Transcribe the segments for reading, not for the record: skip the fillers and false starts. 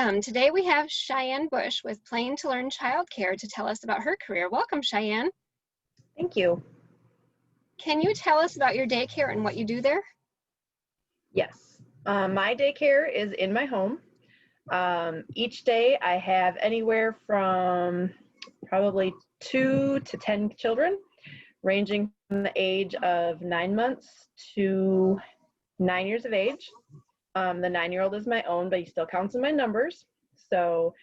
welcome. Today we have Shianne Bush with Playing2Learn Childcare to tell us about her career. Welcome, Shianne. Thank you. Can you tell us about your daycare and what you do there? Yes, my daycare is in my home. Each day I have anywhere from probably 2 to 10 children, ranging from the age of 9 months to 9 years of age. The 9-year-old is my own, but he still counts in my numbers. So,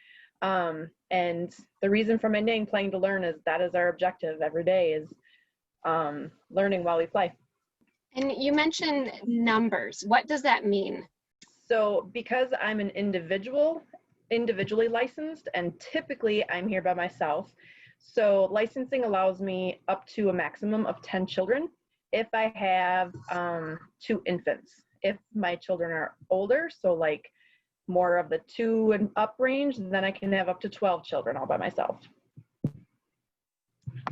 and the reason for my name, Playing2Learn, is that is our objective every day, is learning while we play. And you mentioned numbers. What does that mean? So because I'm an individually licensed, and typically I'm here by myself, so licensing allows me up to a maximum of 10 children if I have 2 infants. If my children are older, so like more of the 2 and up range, then I can have up to 12 children all by myself.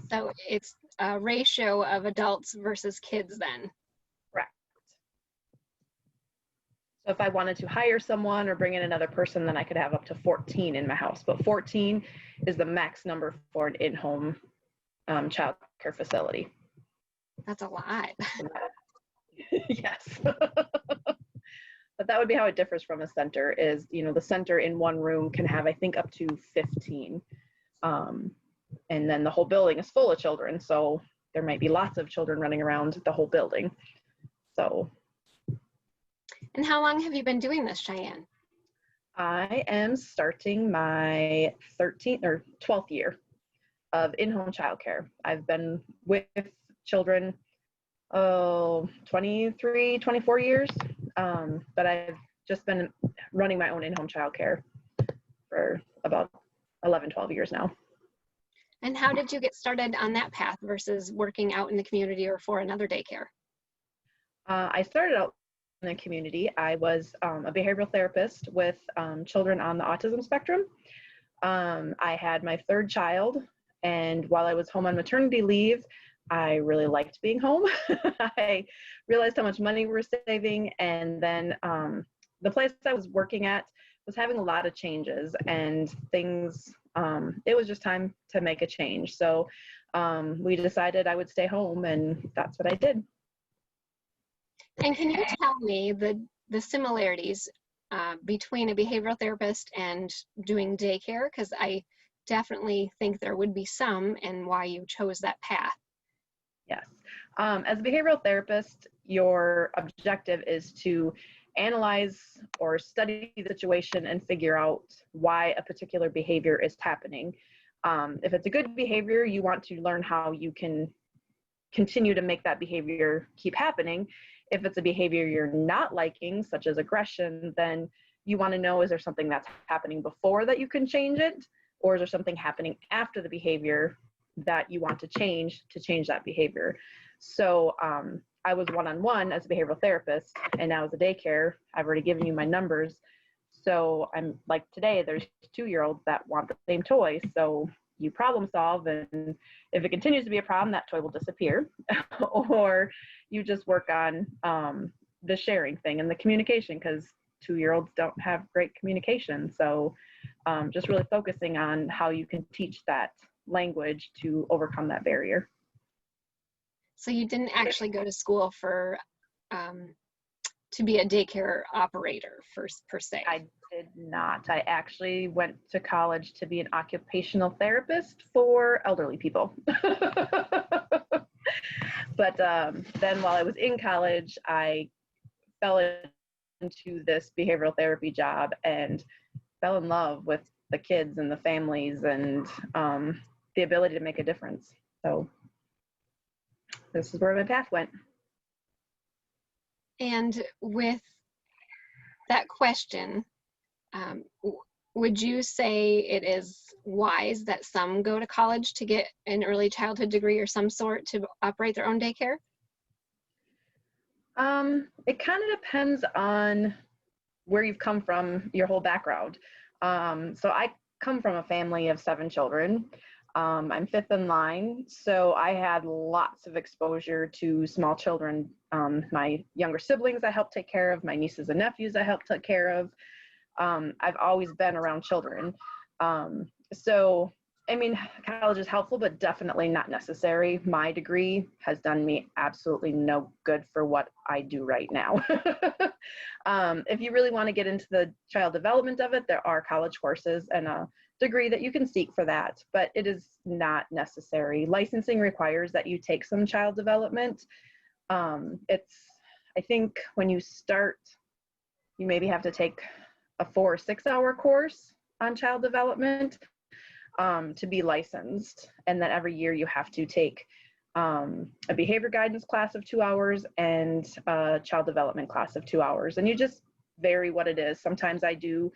So it's a ratio of adults versus kids then? Correct. So if I wanted to hire someone or bring in another person, then I could have up to 14 in my house. But 14 is the max number for an in-home child care facility. That's a lot. Yes. But that would be how it differs from a center is, you know, the center in one room can have, I think, up to 15. And then the whole building is full of children. So there might be lots of children running around the whole building. So. And how long have you been doing this, Shianne? I am starting my 13th or 12th year of in-home childcare. I've been with children 23, 24 years, but I've just been running my own in-home childcare for about 11, 12 years now. And how did you get started on that path versus working out in the community or for another daycare? I started out in the community. I was a behavioral therapist with children on the autism spectrum. I had my 3rd child, and while I was home on maternity leave, I really liked being home. I realized how much money we were saving, and then the place I was working at was having a lot of changes and things. It was just time to make a change. So we decided I would stay home, and that's what I did. And can you tell me the similarities between a behavioral therapist and doing daycare? Because I definitely think there would be some, and why you chose that path. Yes. As a behavioral therapist, your objective is to analyze or study the situation and figure out why a particular behavior is happening. If it's a good behavior, you want to learn how you can continue to make that behavior keep happening. If it's a behavior you're not liking, such as aggression, then you want to know, is there something that's happening before that you can change it? Or is there something happening after the behavior that you want to change that behavior? So I was one-on-one as a behavioral therapist, and now as a daycare, I've already given you my numbers. So I'm like, today there's 2-year-olds that want the same toy. So you problem solve, and if it continues to be a problem, that toy will disappear. Or you just work on the sharing thing and the communication, because 2-year-olds don't have great communication. So just really focusing on how you can teach that language to overcome that barrier. So you didn't actually go to school for to be a daycare operator per se? I did not. I actually went to college to be an occupational therapist for elderly people. But then while I was in college, I fell into this behavioral therapy job and fell in love with the kids and the families and the ability to make a difference. So this is where my path went. And with that question, would you say it is wise that some go to college to get an early childhood degree or some sort to operate their own daycare? It kind of depends on where you've come from, your whole background. So I come from a family of 7 children. I'm 5th in line, so I had lots of exposure to small children. My younger siblings I helped take care of, my nieces and nephews I helped take care of. I've always been around children. So, I mean, college is helpful, but definitely not necessary. My degree has done me absolutely no good for what I do right now. If you really want to get into the child development of it, there are college courses and a degree that you can seek for that, but it is not necessary. Licensing requires that you take some child development. I think when you start, you maybe have to take a 4 or 6 hour course on child development to be licensed. And then every year you have to take a behavior guidance class of 2 hours and a child development class of 2 hours. And you just vary what it is. Sometimes I do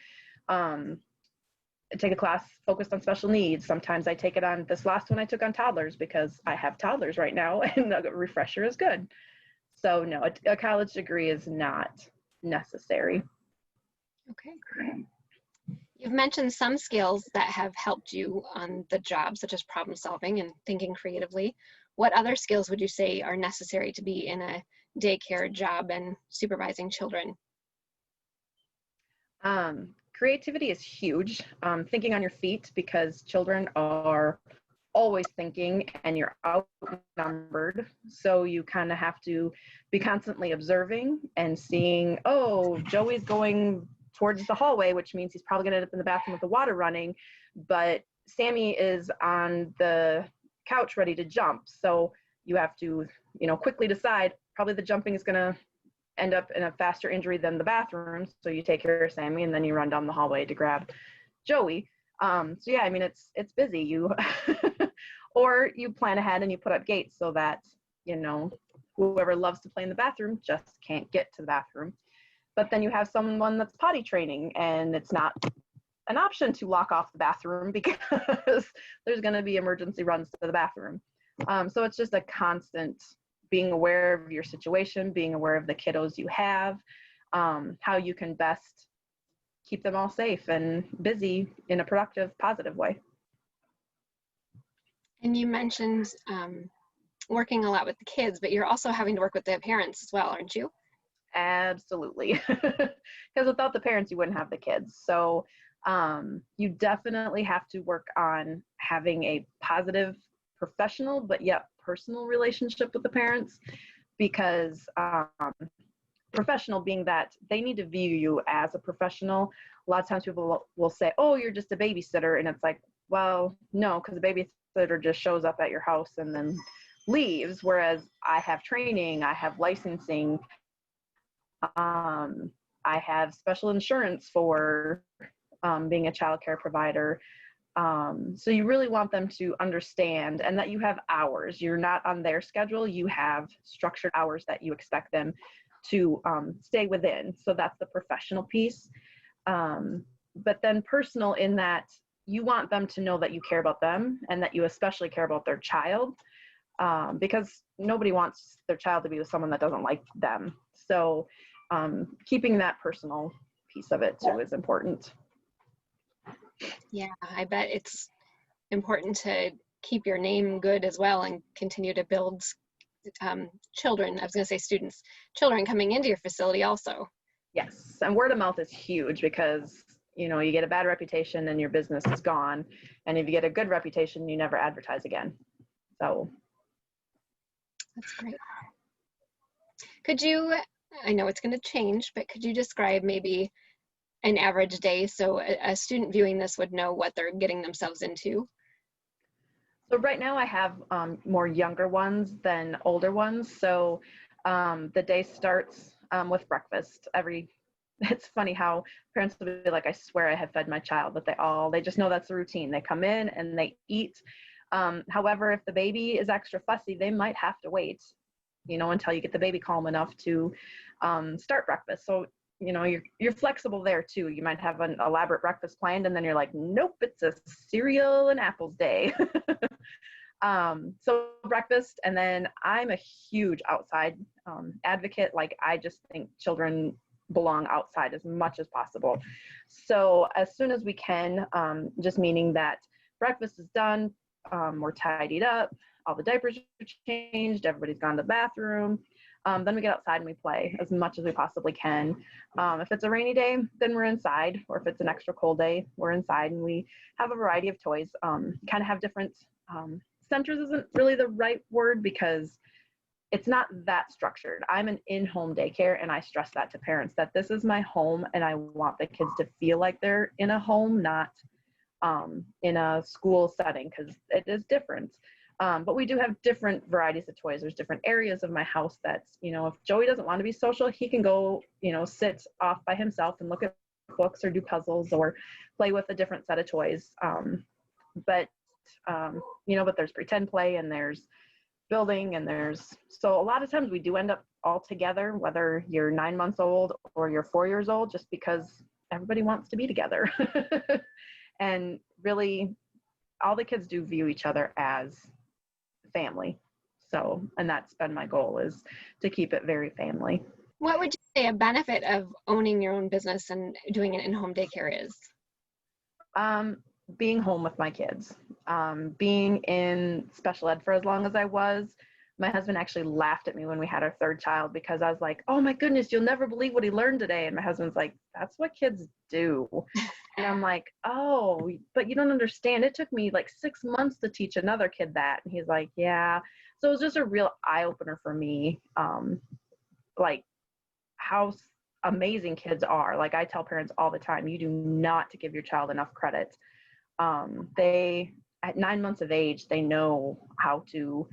take a class focused on special needs. Sometimes I take it on, this last one I took on toddlers because I have toddlers right now and a refresher is good. So no, a college degree is not necessary. Okay. You've mentioned some skills that have helped you on the job, such as problem solving and thinking creatively. What other skills would you say are necessary to be in a daycare job and supervising children? Creativity is huge. Thinking on your feet, because children are always thinking and you're outnumbered. So you kind of have to be constantly observing and seeing, oh, Joey's going towards the hallway, which means he's probably gonna end up in the bathroom with the water running, but Sammy is on the couch ready to jump. So you have to, quickly decide, probably the jumping is gonna end up in a faster injury than the bathroom. So you take care of Sammy and then you run down the hallway to grab Joey. So yeah, I mean, it's busy. You, or you plan ahead and you put up gates so that, whoever loves to play in the bathroom just can't get to the bathroom. But then you have someone that's potty training and it's not an option to lock off the bathroom because there's going to be emergency runs to the bathroom. So it's just a constant being aware of your situation, being aware of the kiddos you have, how you can best keep them all safe and busy in a productive, positive way. And you mentioned working a lot with the kids, but you're also having to work with the parents as well, aren't you? Absolutely. Because without the parents, you wouldn't have the kids. So you definitely have to work on having a positive professional, but yet personal relationship with the parents, because professional being that they need to view you as a professional. A lot of times people will say, oh, you're just a babysitter. And it's like, well, no, because a babysitter just shows up at your house and then leaves. Whereas I have training, I have licensing, I have special insurance for being a childcare provider. So you really want them to understand and that you have hours. You're not on their schedule. You have structured hours that you expect them to stay within. So that's the professional piece. But then personal in that you want them to know that you care about them and that you especially care about their child, because nobody wants their child to be with someone that doesn't like them. So keeping that personal piece of it too is important. Yeah, I bet it's important to keep your name good as well and continue to build children, I was going to say students, children coming into your facility also. Yes, and word of mouth is huge because, you get a bad reputation and your business is gone. And if you get a good reputation, you never advertise again. So. That's great. Could you, I know it's going to change, but could you describe maybe an average day so a student viewing this would know what they're getting themselves into? So right now I have more younger ones than older ones. So the day starts with breakfast. It's funny how parents will be like, I swear I have fed my child, but they just know that's the routine. They come in and they eat. However, if the baby is extra fussy, they might have to wait, until you get the baby calm enough to start breakfast. So, you're flexible there too. You might have an elaborate breakfast planned and then you're like, nope, it's a cereal and apples day. So breakfast, and then I'm a huge outside advocate. Like, I just think children belong outside as much as possible. So as soon as we can, just meaning that breakfast is done, we're tidied up, all the diapers are changed, everybody's gone to the bathroom. Then we get outside and we play as much as we possibly can. If it's a rainy day, then we're inside, or if it's an extra cold day, we're inside, and we have a variety of toys. Kind of have different centers isn't really the right word because it's not that structured. I'm an in-home daycare, and I stress that to parents that this is my home, and I want the kids to feel like they're in a home, not in a school setting, because it is different. But we do have different varieties of toys. There's different areas of my house that's, if Joey doesn't want to be social, he can go, sit off by himself and look at books or do puzzles or play with a different set of toys. But there's pretend play and there's building and so a lot of times we do end up all together, whether you're 9 months old or you're 4 years old, just because everybody wants to be together. And really, all the kids do view each other as family. So, and that's been my goal, is to keep it very family. What would you say a benefit of owning your own business and doing an in-home daycare is? Being home with my kids, being in special ed for as long as I was. My husband actually laughed at me when we had our third child because I was like, oh my goodness, you'll never believe what he learned today. And my husband's like, that's what kids do. And I'm like, oh, but you don't understand. It took me like 6 months to teach another kid that. And he's like, yeah. So it was just a real eye opener for me, like how amazing kids are. Like I tell parents all the time, you do not to give your child enough credit. They, at 9 months of age, they know how to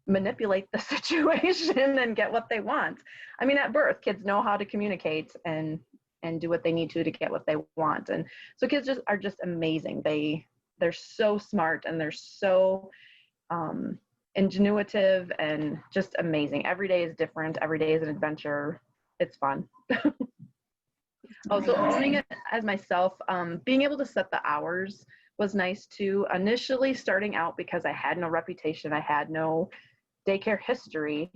manipulate the situation and get what they want. I mean, at birth, kids know how to communicate and do what they need to get what they want. And so kids are just amazing. They're so smart and they're so ingenuitive and just amazing. Every day is different. Every day is an adventure. It's fun. Oh, so owning it as myself, being able to set the hours was nice too. Initially starting out, because I had no reputation, I had no daycare history,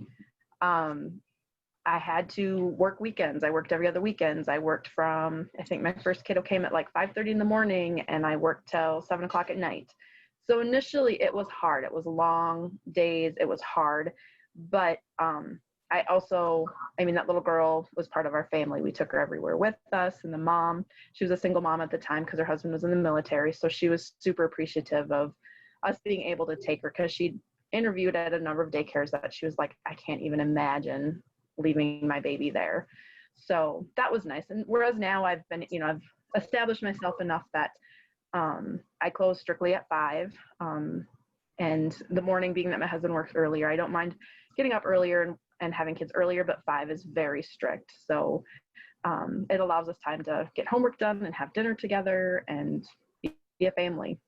I had to work weekends. I worked every other weekends. I worked from, I think my first kiddo came at like 5:30 in the morning and I worked till 7 o'clock at night. So initially it was hard. It was long days. It was hard. But that little girl was part of our family. We took her everywhere with us, and the mom, she was a single mom at the time because her husband was in the military. So she was super appreciative of us being able to take her, because she'd interviewed at a number of daycares that she was like, I can't even imagine leaving my baby there. So that was nice. And whereas now I've been, I've established myself enough that I close strictly at 5. And the morning, being that my husband works earlier, I don't mind getting up earlier and having kids earlier, but 5 is very strict. So it allows us time to get homework done and have dinner together and be a family.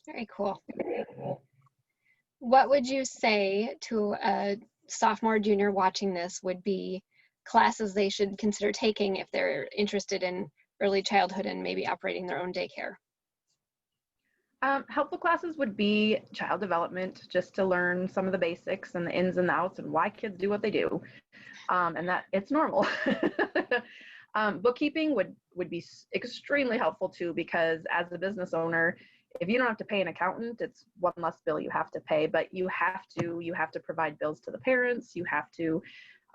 Very cool. What would you say to a sophomore, junior watching this would be classes they should consider taking if they're interested in early childhood and maybe operating their own daycare? Helpful classes would be child development, just to learn some of the basics and the ins and outs and why kids do what they do, and that it's normal. Bookkeeping would be extremely helpful too, because as a business owner, if you don't have to pay an accountant, it's one less bill you have to pay, but you have to provide bills to the parents. You have to,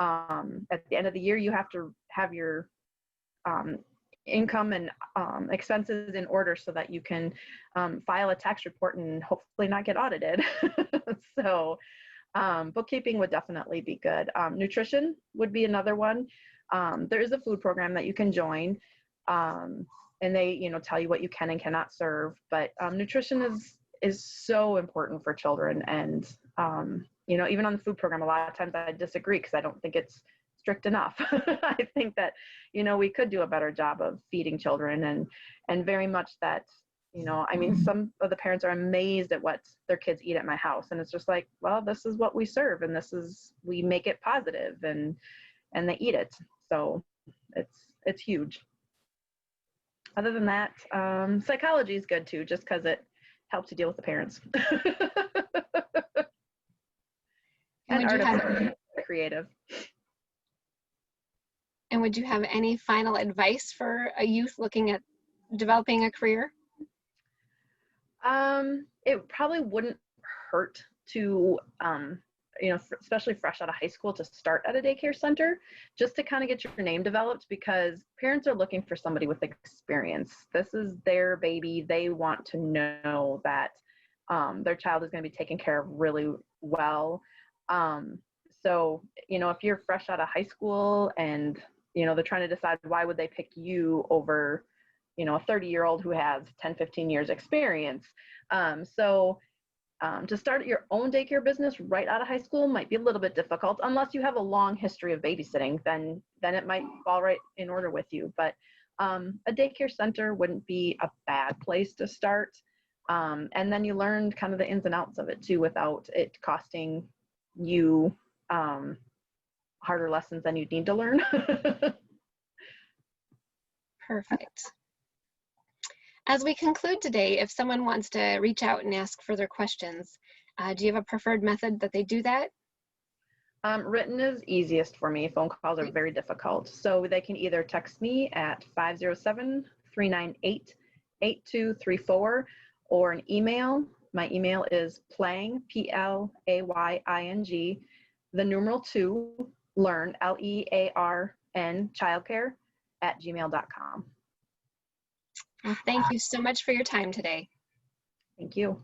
at the end of the year, you have to have your income and expenses in order so that you can file a tax report and hopefully not get audited. So bookkeeping would definitely be good. Nutrition would be another one. There is a food program that you can join, and they tell you what you can and cannot serve. But nutrition is so important for children. And even on the food program, a lot of times I disagree because I don't think it's strict enough. I think that, we could do a better job of feeding children, and very much that, some of the parents are amazed at what their kids eat at my house. And it's just like, well, this is what we serve, and we make it positive, and they eat it. So it's huge. Other than that, psychology is good too, just because it helps you deal with the parents. And art is creative. And would you have any final advice for a youth looking at developing a career? It probably wouldn't hurt to especially fresh out of high school, to start at a daycare center, just to kind of get your name developed, because parents are looking for somebody with experience. This is their baby. They want to know that their child is going to be taken care of really well. So, if you're fresh out of high school and, they're trying to decide why would they pick you over, a 30-year-old who has 10, 15 years experience. To start your own daycare business right out of high school might be a little bit difficult, unless you have a long history of babysitting, then it might fall right in order with you. But a daycare center wouldn't be a bad place to start. And then you learn kind of the ins and outs of it too, without it costing you harder lessons than you'd need to learn. Perfect. As we conclude today, if someone wants to reach out and ask further questions, do you have a preferred method that they do that? Written is easiest for me. Phone calls are very difficult. So they can either text me at 507-398-8234 or an email. My email is playing, PLAYING, the numeral 2, learn, LEARN, childcare @gmail.com. Well, thank you so much for your time today. Thank you.